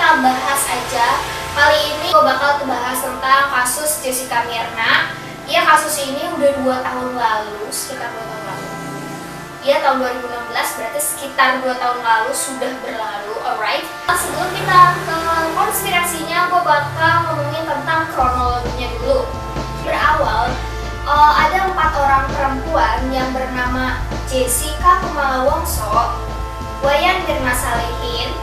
kita bahas aja. Kali ini gue bakal bahas tentang kasus Jessica Myrna. Ya, kasus ini udah 2 tahun lalu, sekitar 2 tahun lalu. Ya, tahun 2016, berarti sekitar 2 tahun lalu sudah berlalu, alright. Sebelum kita ke konspirasinya, gue bakal ngomongin tentang kronologinya dulu. Berawal, ada 4 orang perempuan yang bernama Jessica Kumala Wongso, Wayan Mirna Salihin,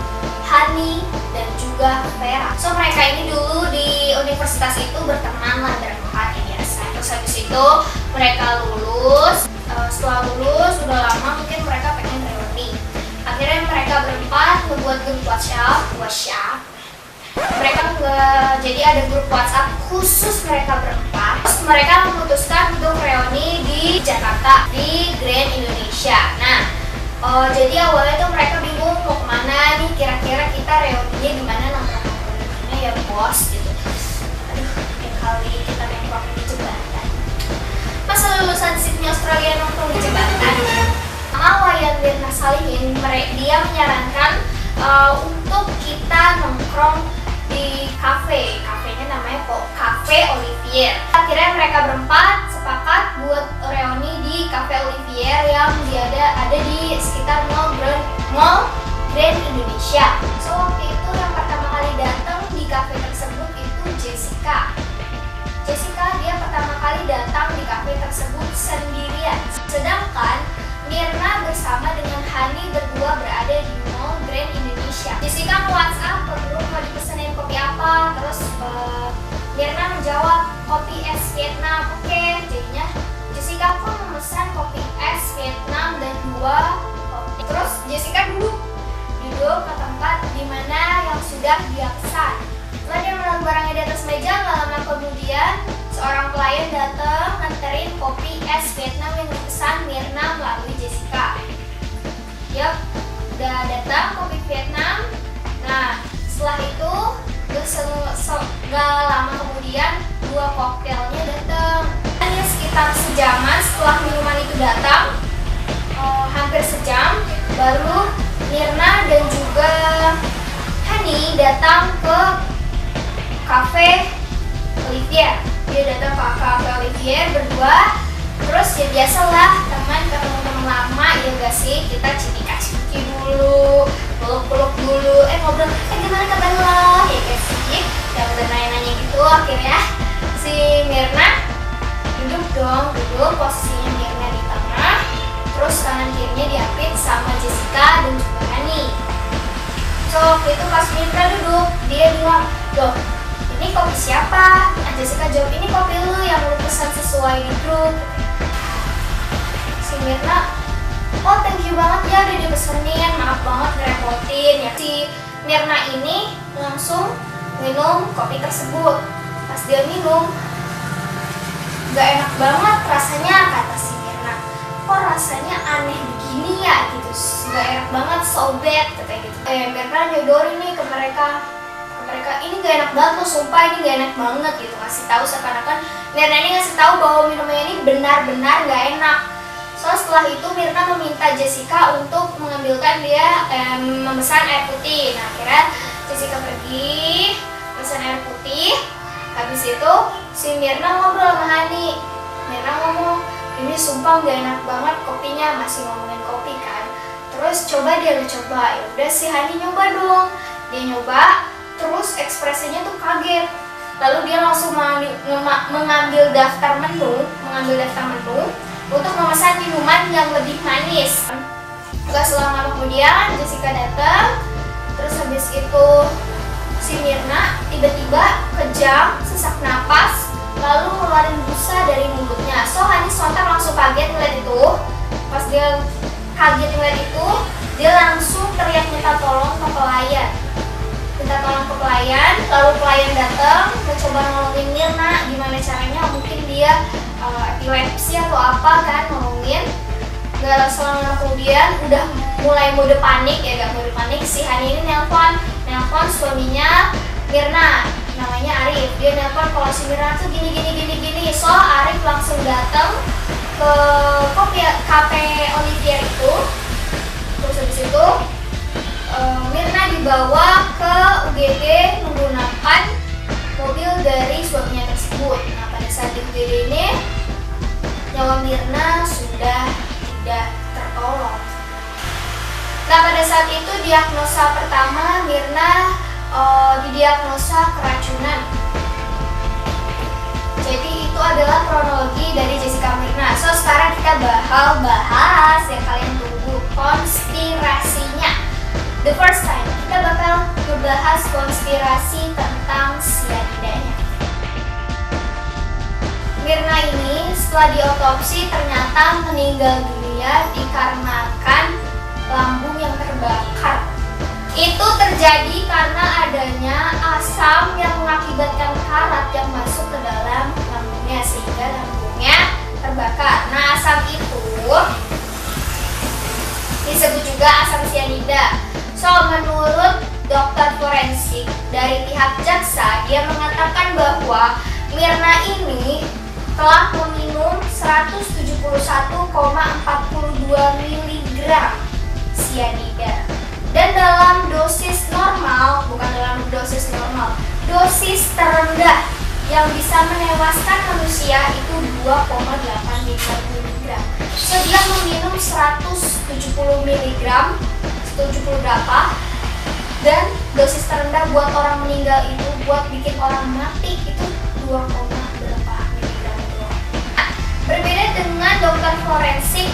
Hani, dan juga Vera. So, mereka ini dulu di universitas itu berteman lah, berempat ya biasa. Terus habis itu mereka lulus. Setelah lulus, udah lama mungkin mereka pengen reuni. Akhirnya mereka berempat membuat grup WhatsApp. Jadi ada grup WhatsApp khusus mereka berempat. Terus mereka memutuskan untuk reuni di Jakarta, di Grand Indonesia. Nah, jadi awalnya tuh mereka bingung mau kemana nih, kira-kira kita reuninya di mana, nongkrong-nongkrongnya ya bos gitu. Aduh, yang kali kita nongkrong di jembatan. Masa lulusan Sydney Australia nongkrong di jembatan? Wayan Mirna Salihin, dia menyarankan untuk kita nongkrong di kafenya namanya kok Cafe Olivier. Akhirnya mereka berempat sepakat buat reuni di Cafe Olivier yang ada di sekitar Mall Grand Indonesia. So, waktu itu yang pertama kali datang di cafe tersebut itu Jessica. Dia pertama kali datang di cafe tersebut sendirian. Sedangkan Myrna bersama dengan Hani berdua berada di Mall Grand Indonesia. Jessica nge-WhatsApp ke grup mau dipesenin kopi apa, terus Myrna menjawab kopi es Vietnam. Oke, jadinya Jessica pun memesan kopi es Vietnam dan 2 kopi. Terus Jessica duduk ke tempat di mana yang sudah dia pesan. Setelah dia menaruh barangnya di atas meja, gak lama kemudian seorang pelayan datang nganterin kopi es Vietnam yang dipesan Myrna melalui Jessica. Yap, udah datang kopi Vietnam. Nah, setelah itu gak lama kemudian 2 koktailnya datang. Hanya sekitar sejaman setelah minuman itu datang, hampir sejam, baru Myrna dan juga Hani datang ke Cafe Olivier. Dia datang ke Cafe Olivier berdua. Terus ya biasalah, teman ketemu teman lama ya gak sih, kita cipika-cipiki dulu, peluk-peluk dulu, ngobrol, gimana kabar lo, ya gak sih, yang udah nanya-nanya gitu. Akhirnya si Myrna duduk, posisinya Myrna di tengah, terus tangan kirinya diapit sama Jessica dan juga Hani. So, waktu itu pas Myrna duduk, dia bilang, loh, ini kopi siapa? Nah, Jessica jawab, ini kopi lu yang lu pesan sesuai di grup. Si Myrna, oh thank you banget ya udah dipesenin, maaf banget ngerepotin ya. Si Myrna ini langsung minum kopi tersebut. Pas dia minum, gak enak banget rasanya, kata si Myrna. Kok rasanya aneh begini ya gitu, gak enak banget, so bad, katanya gitu. Myrna nyodorin nih ke mereka, ini gak enak banget loh, sumpah ini gak enak banget gitu. Ngasih tahu seakan-akan Myrna ini ngasih tahu bahwa minumannya ini benar-benar gak enak. So, setelah itu Myrna meminta Jessica untuk mengambilkan dia memesan air putih. Nah, akhirnya Jessica pergi pesan air putih. Habis itu si Myrna ngobrol sama Hani. Myrna ngomong, ini sumpah gak enak banget kopinya, masih ngomongin kopi kan. Terus coba dia coba, ya udah si Hani nyoba dong. Dia nyoba, terus ekspresinya tuh kaget. Lalu dia langsung mengambil daftar menu untuk memesan minuman yang lebih manis. Gak selama kemudian Jessica datang, terus habis itu si Myrna tiba-tiba kejang, sesak napas, lalu ngeluarin busa dari mulutnya. So, Hani sontak langsung kaget ngeliat itu. Pas dia kaget ngeliat itu, dia langsung teriak minta tolong ke pelayan. Lalu pelayan datang mencoba nolongin Myrna. Gimana caranya, mungkin dia epilepsi atau apa kan, nolongin. Gak selama kemudian udah mulai mode panik si Hani ini nelpon suaminya Myrna, namanya Arif. Dia nelpon kalau si Myrna tuh gini. So, Arif langsung datang ke Cafe Olivier itu. Terus habis itu Mirna dibawa ke UGD menggunakan mobil dari suaminya tersebut. Nah, pada saat di UGD ini nyawa Mirna sudah tidak tertolong. Nah, pada saat itu diagnosa pertama Mirna didiagnosa keracunan. Jadi itu adalah kronologi dari Jessica Mirna. So sekarang kita bahas yang kalian tunggu, konspirasinya. The first time kita bakal ngebahas konspirasi tentang cyanidanya. Mirna ini setelah diotopsi ternyata meninggal dunia dikarenakan lambung yang terbakar. Itu terjadi karena adanya asam yang mengakibatkan karat yang masuk ke dalam lambungnya sehingga lambungnya terbakar. Nah, asam itu disebut juga asam cyanida. So, menurut dokter forensik dari pihak jaksa, dia mengatakan bahwa Mirna ini telah meminum 171,42 mg cyanida. Dan dalam dosis normal, dosis terendah yang bisa menewaskan manusia itu 2,8 mg. So, dia meminum 170 mg, 70 berapa, dan dosis terendah buat orang meninggal itu, buat bikin orang mati itu 2, berapa miligram itu. Berbeda dengan dokter forensik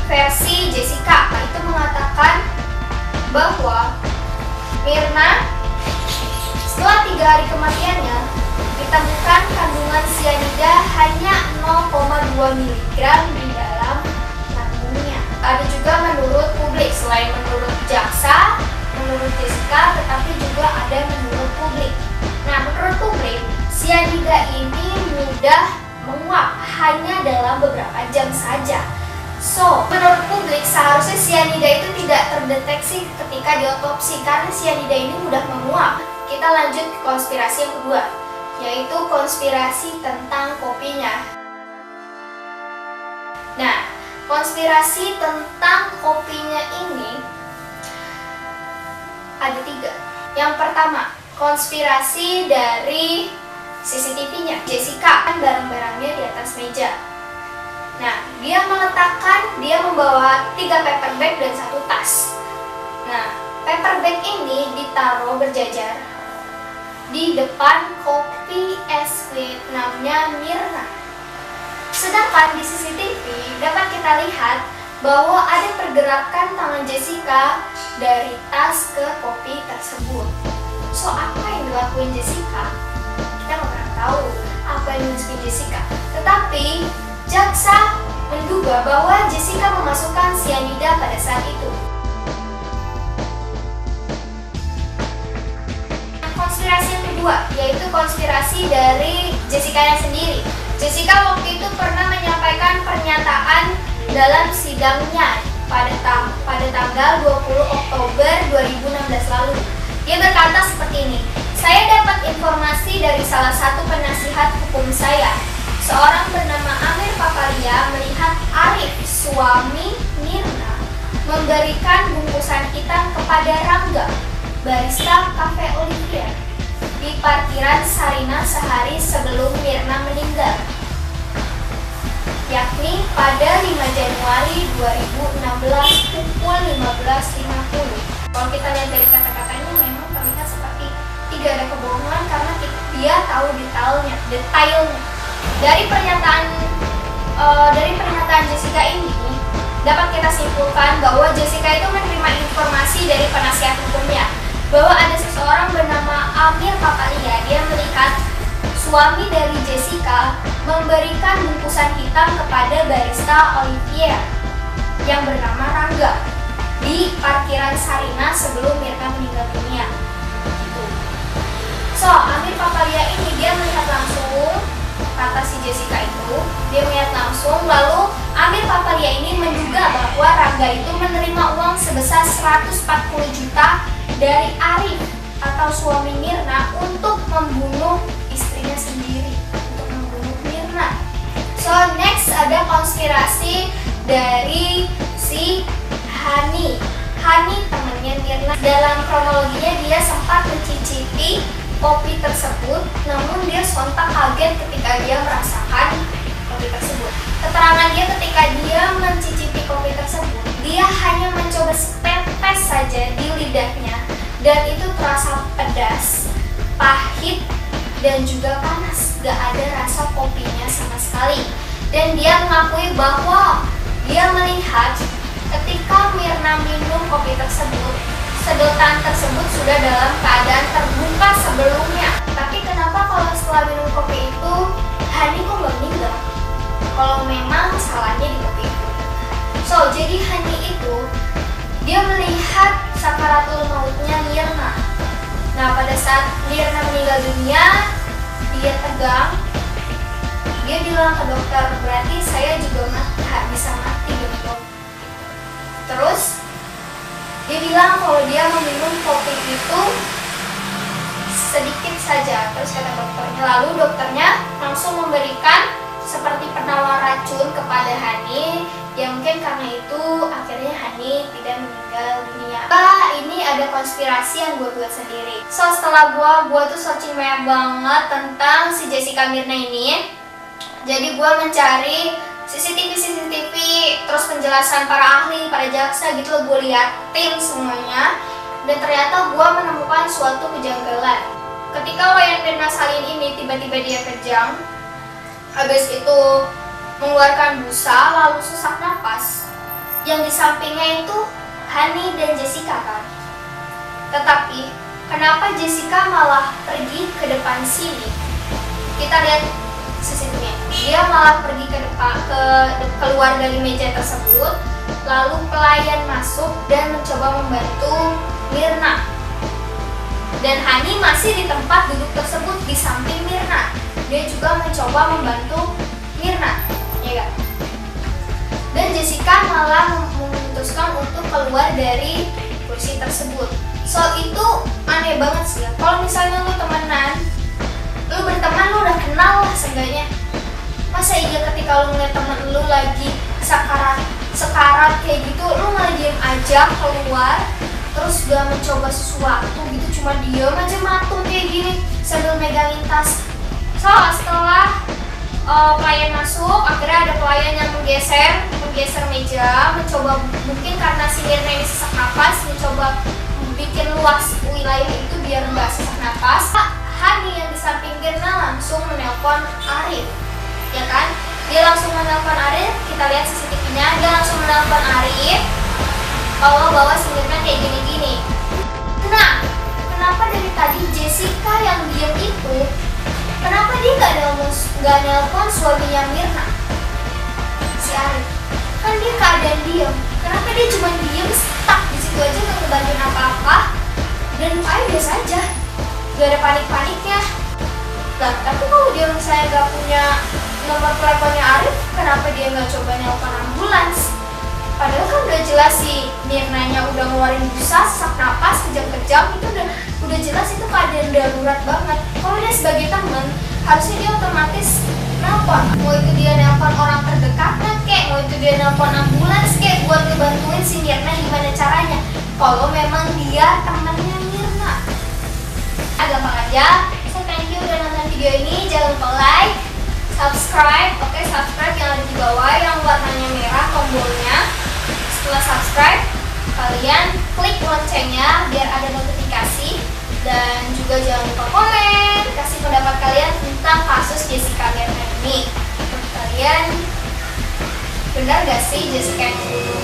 versi Jessica, itu mengatakan bahwa Mirna setelah 3 hari kematiannya ditemukan kandungan cyanida hanya 0,2 mg di dalam lambungnya. Ada juga menurut publik, selain menurut jaksa, menurut Jessica, tetapi juga ada menurut publik. Nah, menurut publik, cyanida ini mudah menguap hanya dalam beberapa jam saja. So, menurut publik seharusnya cyanida itu tidak terdeteksi ketika diotopsi karena cyanida ini mudah menguap. Kita lanjut ke konspirasi yang kedua, yaitu konspirasi tentang kopinya. Nah, konspirasi tentang kopinya ini ada 3. Yang pertama, konspirasi dari CCTV-nya. Jessica kan barang-barangnya di atas meja. Nah, dia membawa 3 paper bag dan 1 tas. Nah, paper bag ini ditaruh berjajar di depan kopi es Vietnamnya Mirna. Sedangkan di CCTV dapat kita lihat bahwa ada pergerakan tangan Jessica dari tas ke kopi tersebut. So, apa yang dilakuin Jessica? Kita nggak pernah tahu apa yang dilakuin Jessica. Tetapi jaksa menduga bahwa Jessica memasukkan cyanida pada saat itu. Konspirasi yang kedua, yaitu konspirasi dari Jessica-nya sendiri. Jessica waktu itu pernah menyampaikan pernyataan dalam sidangnya pada tanggal 20 Oktober 2016 lalu. Dia berkata seperti ini, "Saya dapat informasi dari salah satu penasihat hukum saya. Seorang bernama Amir Papalia melihat Arif, suami Mirna, memberikan bungkusan hitam kepada Rangga, barista Cafe Olivier, di parkiran Sarina sehari sebelum Mirna meninggal, yakni pada 5 Januari 2016 pukul 15.50. Kalau kita lihat dari kata-katanya memang terlihat seperti tidak ada kebohongan karena dia tahu detailnya. Dari pernyataan Jessica ini dapat kita simpulkan bahwa Jessica itu menerima informasi dari penasihat hukumnya bahwa ada seseorang bernama Amir Papalia. Dia melihat suami dari Jessica memberikan bungkusan hitam kepada barista Olivier yang bernama Rangga di parkiran Sarina sebelum Mirna meninggal dunia. Gitu. So, Amir Papalia ini dia melihat langsung, kata si Jessica itu, dia melihat langsung, lalu Amir Papalia ini menduga bahwa Rangga itu menerima uang sebesar 140 juta dari Arif atau suami Mirna untuk membunuh istrinya sendiri, untuk membunuh Mirna. So, next ada konspirasi dari si Hani temennya namanya Mirna. Dalam kronologinya dia sempat mencicipi kopi tersebut, namun dia sontak kaget ketika dia merasakan kopi tersebut. Keterangan dia ketika dia mencicipi kopi tersebut, dia hanya mencoba setetes saja di lidahnya dan itu terasa pedas, pahit, dan juga panas. Gak ada rasa kopinya sama sekali. Dan dia mengakui bahwa dia melihat ketika Mirna minum kopi tersebut, sedotan tersebut sudah dalam keadaan terbuka sebelumnya. Tapi kenapa kalau setelah minum kopi itu Hani kok gak meninggal? Kalau memang salahnya di kopi itu. So, jadi Hani itu dia melihat sakaratul mautnya Mirna. Nah, pada saat Mirna meninggal dunia, dia tegang. Dia bilang ke dokter, berarti saya juga bisa mati dok. Terus dia bilang kalau dia meminum kopi itu sedikit saja. Terus kata dokternya, lalu dokternya langsung memberikan seperti penawar racun kepada Hani. Ya mungkin karena itu akhirnya Hani tidak meninggal dunia. Ini ada konspirasi yang gue buat sendiri. So setelah gue tuh searching banyak banget tentang si Jessica Mirna ini. Jadi gue mencari CCTV, terus penjelasan para ahli, para jaksa gitu loh, gue liatin semuanya. Dan ternyata gue menemukan suatu kejanggalan. Ketika Wayan Mirna Salihin ini tiba-tiba dia kejang, habis itu mengeluarkan busa lalu sesak napas. Yang di sampingnya itu Hani dan Jessica kan. Tetapi kenapa Jessica malah pergi ke depan sini? Kita lihat CCTV-nya. Dia malah pergi ke depan, keluar dari meja tersebut. Lalu pelayan masuk dan mencoba membantu Mirna. Dan Hani masih di tempat duduk tersebut di samping Mirna. Dia juga mencoba membantu Mirna, ya kan? Dan Jessica malah memutuskan untuk keluar dari kursi tersebut. So itu aneh banget sih ya. Kalau misalnya lu temenan, lu berteman, lu udah kenal lah seenggaknya. Masa iya ketika lu ngeliat temen lu lagi sekarat kayak gitu, lu malah diem aja keluar, terus gak mencoba sesuatu gitu, cuma diem aja matung kayak gini sambil megangin tas. So setelah pelayan masuk, akhirnya ada pelayan yang menggeser meja, mencoba, mungkin karena si Mirna ini sesak napas, mencoba bikin luas wilayah itu biar nggak sesak napas. Hani yang di samping Mirna langsung menelpon Arif, ya kan? Dia langsung menelpon Arif, kita lihat CCTV-nya, dia langsung menelpon Arif bahwa si Mirna kayak gini-gini. Nah, kenapa dari tadi Jessica yang diem itu, kenapa dia nggak nelpon suaminya Mirna, si Arif? Kan dia keadaan diem. Kenapa dia cuma diem, stuck di situ aja nggak ngebantuin apa-apa dan mukanya biasa aja, gak ada panik-paniknya. Nah, tapi kalau dia misalnya gak punya nomor teleponnya Arif, kenapa dia nggak coba nelpon ambulans? Padahal kan udah jelas si Mirnanya udah ngeluarin busa, sesak napas, kejang-kejang, itu udah jelas itu keadaan darurat banget. Kalau dia sebagai teman, harusnya dia otomatis nelpon. Mau itu dia nelpon orang terdekatnya kek, mau itu dia nelpon ambulans kek, buat ngebantuin si Mirna gimana caranya. Kalau memang dia temannya Mirna. Gampang aja. So thank you udah nonton video ini. Jangan lupa like, subscribe. Oke, subscribe yang ada di bawah yang warnanya merah tombolnya. Setelah subscribe, kalian klik loncengnya biar ada notifikasi. Dan juga jangan lupa komen, kasih pendapat kalian tentang kasus Jessica Mirna ini. Menurut kalian benar gak sih Jessica yang dulu